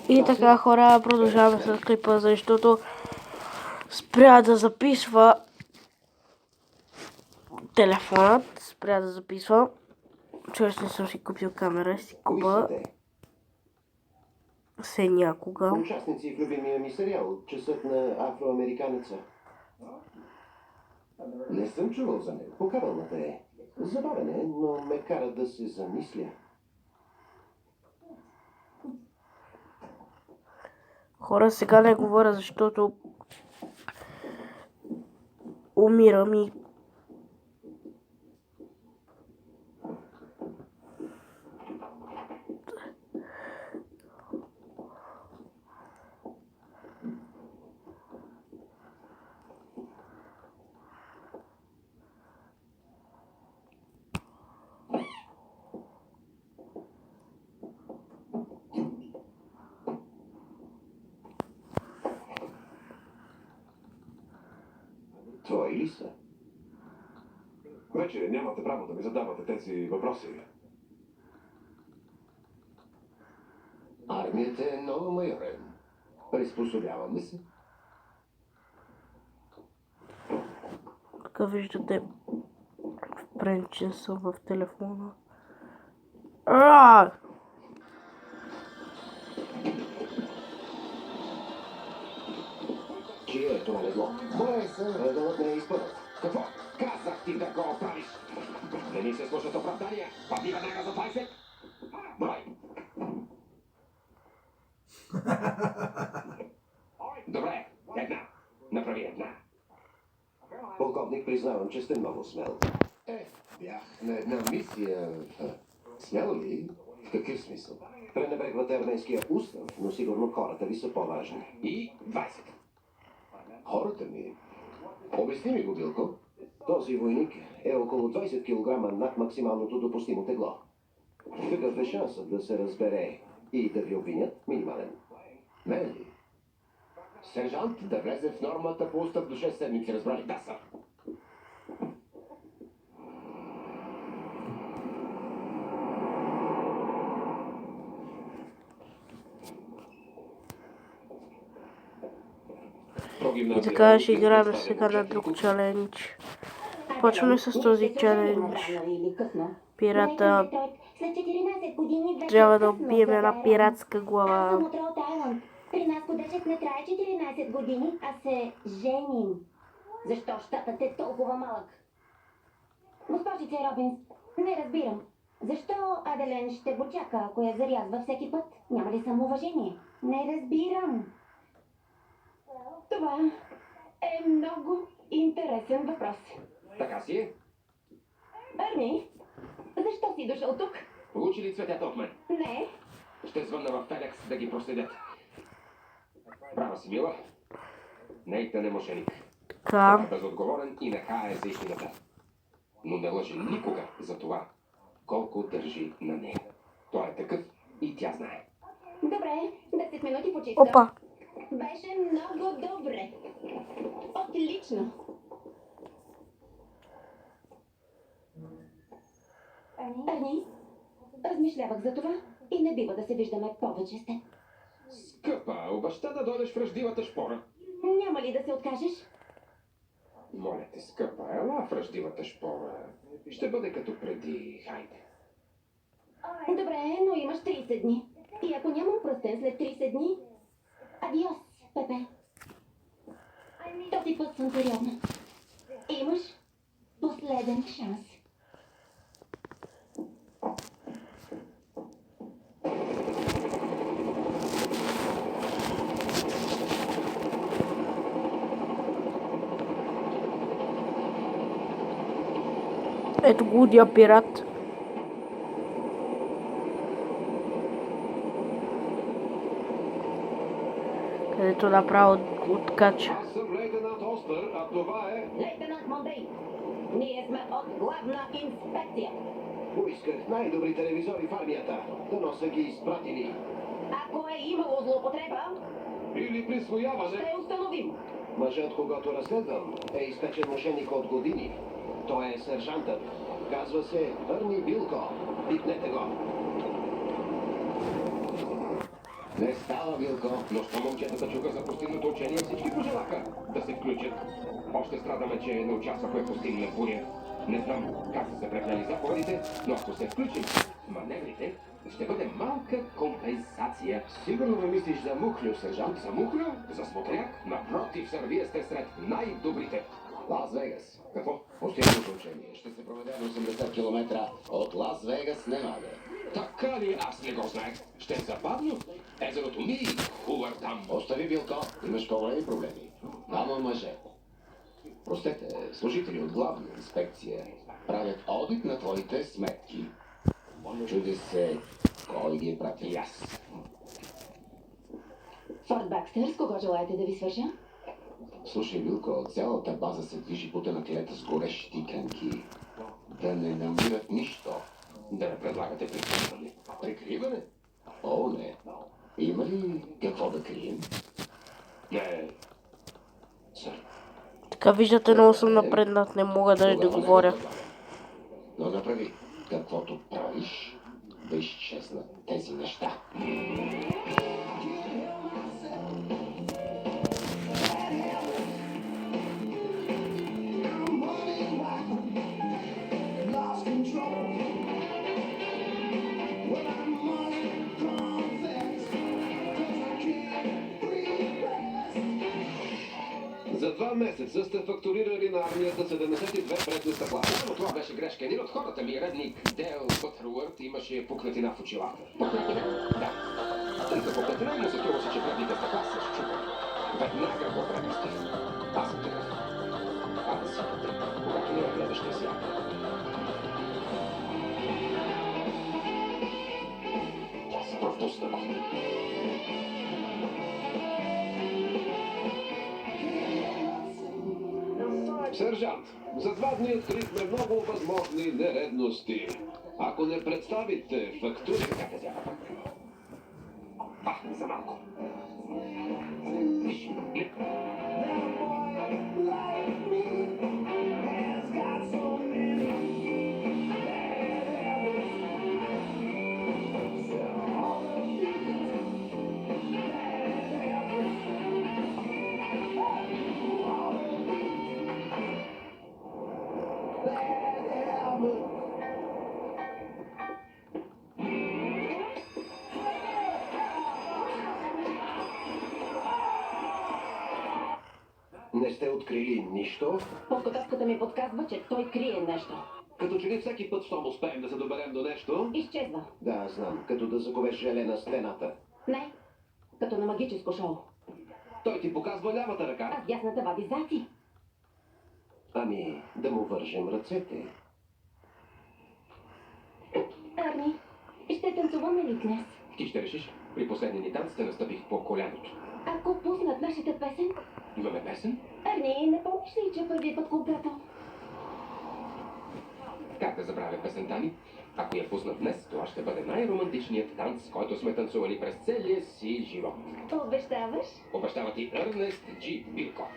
И така, хора, продължаваме с клипа, защото спря да записва телефонът, спря да записва. Чуеш, не съм си купил камера, си купа се някога. Участници в любимия ми сериал "Часът на афроамериканеца". Не съм чувал за него. Покавалната е. Забавен е, но ме кара да се замисля. Хора, сега не говоря, защото умирам и Твои ли са? Вече нямате право да ми задавате тези въпроси. Армията е много, майоре. Приспособяваме се. тук виждате впренчен съм в телефона. Чие е това легло? Мое са. Ъгълът не е изпълнат. Какво? Казах ти да го оправиш. Не ми се слушат оправдания. Падни веднага за 20. Брой. Добре, една. Направи една. Полковник, признавам, че сте много смел. Бях на една мисия. Смел ли? В какъв смисъл? Пренебрегвате армейския устав, но сигурно хората ви са по-важни. И 20. Хората ми? Обясни ми го, Билко. Този войник е около 20 кг над максималното допустимо тегло. Какъв е шансът да се разбере и да ви обвинят? Минимален. Не ли? Сержант да влезе в нормата по устав до 6 седмици, разбрали? Да, сър. И така ще играем сега на друг чалендж. Почваме с този чалендж. Пирата трябва да убием една пиратска глава. При нас кодечът не трае 14 години, а се женим. Защо щатът е толкова малък? Госпожице Робинс, не разбирам. Защо Аделен ще го чака, ако я зарязва всеки път? Няма ли самоуважение? Не разбирам. Това е много интересен въпрос. Така си е? Арни, защо си дошъл тук? Получи ли цветята от мен? Не. Ще звънна в FedEx да ги проследят. Права си, мила. Нейтън е мошеник. Така. Той е безотговорен и нехае за истината. Но не лъже никога за това, колко държи на нея. Той е такъв и тя знае. Добре, 10 минути почивка. Опа! Беше много добре. Отлично. Арни, размишлявах за това и не бива да се виждаме повече с теб. Скъпа, обеща да дойдеш в ръждивата шпора. Няма ли да се откажеш? Моля те, скъпа, ела в ръждивата шпора. Ще бъде като преди, хайде. Добре, но имаш 30 дни. И ако нямам пръстен след 30 дни, адиос, Пепе. Този път съм сериозна. Имаш последен шанс. Ето го удия пират. Където направо откача. Аз съм лейтенант Остър, а това е... Лейтенант Мондей, ние сме от главна инспекция. Поисках най-добри телевизори в армията. Дано са ги изпратили. Ако е имало злоупотреба, Или присвояване. ще установим. Мъжът, когато разследвам, е изпечен мошеник от години. Той е сержантът. Казва се Арни Билко. Пипнете го. Не Става, Вилко. Но що момчетата чуха за пустинното учение, всички пожелаха да се включат. Още страдаме, че не участвахме в пустинна буря. Не знам как са се преплели заповедите, но ако се включим в маневрите, ще бъде малка компенсация. Сигурно ме мислиш за Мухлю, сержант? За Мухлю, за Смотряк, напротив, вие сте сред най-добрите. Лас Вегас. Какво? Пустинното учение ще се проведе на 80 км от Лас Вегас, Невада. Така ли? Аз не го знаех. Ще е забавно. Езерото ми хубав там. Остави, Вилко. Имаш по-големи проблеми. Двама мъже. Простете, служители от главна инспекция правят одит на твоите сметки. Чуди се, кой ги е пратил? И аз. Форт Бакстър, с кого желаете да ви свържа? Слушай, Вилко, цялата база се движи по тънаклета с горещи канки. Да не намират нищо. Да не предлагате прикриване. Прикриване? О, не. Има ли какво да крием? Не. Сър. Така виждате, много съм напреднат, не мога даже да говоря. Но направи каквото правиш, да изчезнат тези неща. За 2 месеца сте фактурирали на армията 72 предни стъкла. Но това беше грешка. Един от хората ми, редник Дел Бътруърт, имаше пукнатина в очилата. Пукнатина? Да. Тъй като пукнатина му се струваше, че предните стъкла се счупват. Веднага го премести. Аз съм такъв. А да си къде, когато не гледаш на сяка. Аз пропусна го. Сержант, за 2 дни открихме много възможни нередности. Ако не представите фактури... Как да взема пак? За малко. Виж, не. Не сте открили нищо? Подготовката ми подсказва, че той крие нещо. Като че ли всеки път, щом успеем да се доберем до нещо? Изчезва. Да, знам, като да заковеш желе на стената. Не, като на магическо шоу. Той ти показва лявата ръка. А дясната вади заци. Ами, да му вържем ръцете. Арни, ще танцуваме ли днес? Ти ще решиш. При последния ни танц те настъпих по коляното. Ако пуснат нашата песен? Имаме песен? Арни, не помниш ли, че първи път, когато... Как да забравя песента ни? Ако я пуснат днес, това ще бъде най-романтичният танц, който сме танцували през целия си живот. Обещаваш? Обещава ти Ернест Джи Билко.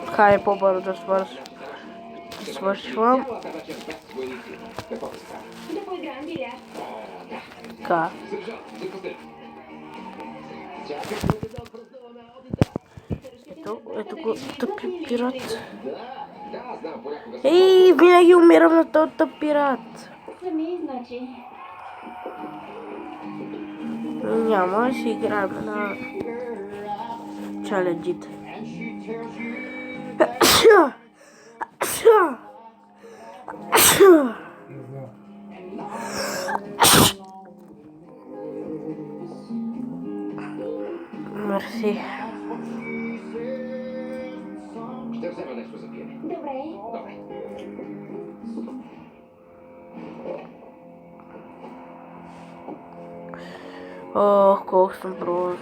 Хайде по-бързо да свършвам. Цялата вечер без войници. Какво ти става? Да поиграем биляр. Така. Сержант, запусти. Чакайте да отпразнуваме одита. Ето го тъпи пират. Да, знам, понякога... Ей, винаги умирам на този тъп пират. Сами, значи. Няма да си играем на чаленджите. Мерси. Ще взема нещо за пиене. Добре. Добре. Ох, колко съм прост.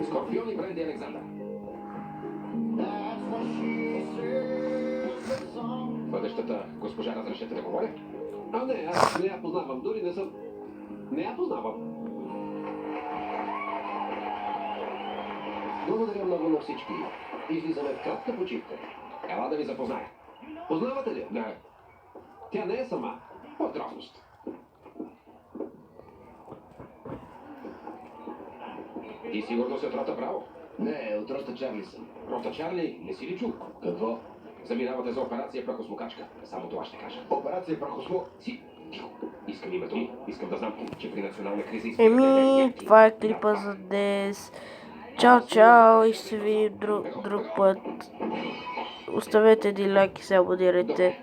Скорпион и Бренди Александър. Бъдещата госпожа, разрешете да говоря? А не, аз не я познавам, дори не съм... Не я познавам. Благодаря много на всички. Излизаме в кратка почивка. Ела да ви запозная. Познавате ли? Да, Тя не е сама. от разност. Ти сигурно си от рота Браво. Не, от роста Чарли съм. Рота Чарли, не си ли чул? Какво? Заминавате за операция прахосмокачка. Само това ще кажа. Операция Прахосмо. Си, тихо. Искам името му. Искам да знам, че при национална криза Еми, това е клипа за днес. Чао, чао и ще се видим друг път. Оставете един лайк и се абонирайте.